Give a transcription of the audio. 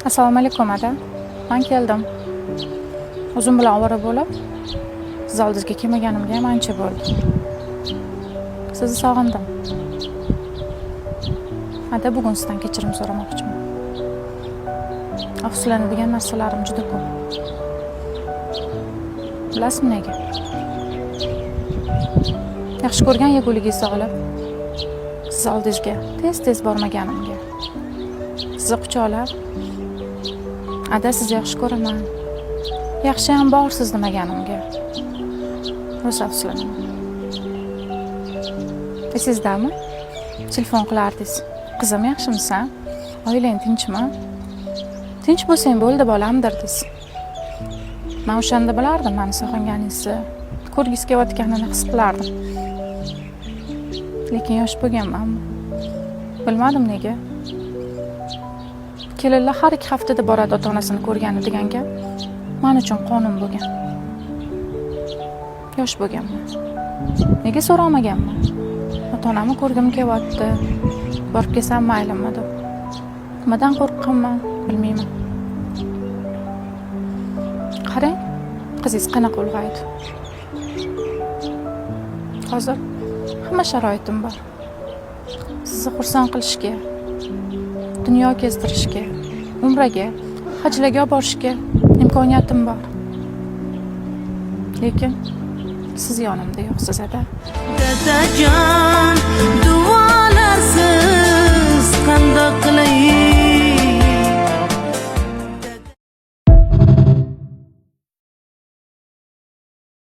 Assalomu alaykum ada. Men keldim. O'zim bilan ovora bo'lib, siz oldingizga kelmaganimga ham ancha bo'ldi. Sizni sog'indim. Ada, bugun sizdan kechirim so'ramoqchiman. Afsuslanadigan narsalarim juda ko'p. Bilasizmi nega? Yaxshi ko'rgan yeguligingizni olib, siz oldingizga tez-tez bormaganimga. Sizni quchoqlab, ada, sizni yaxshi ko'raman. Yaxshi ham borsiz demaganimga. Rosa afsuslanaman. Sizdami? Telefon qilardingiz. Qizim, yaxshimisan? Oilang tinchmi? Tinch bo'lsang bo'ldi bolam derdiz. Men o'shanda bilardim meni sog'inganingizni, ko'rgisi kelayotganini his qilardim. Lekin yosh bo'lganmanmi? Bilmadim nega. Kelinlar har 2 haftada boradi ota-onasini ko'rgani degan gap men uchun qonun bo'lgan. Yosh bo'lganman. Nega so'ramaganman? Ota-onamni ko'rgim kelyapti. Borib kelsam maylimi deb. Nimadan qo'rqqanman, bilmayman. Qarang, qizingiz qanaqa ulg'aydi. Hozir hamma sharoitim bor. Sizni xursand qilishga, dunyo kezdirishga, umraga, hajlarga olib borishga imkoniyatim bor. Lekin siz yonimda yo'qsiz ada. Dadajon, duolarsiz qandoq qilay?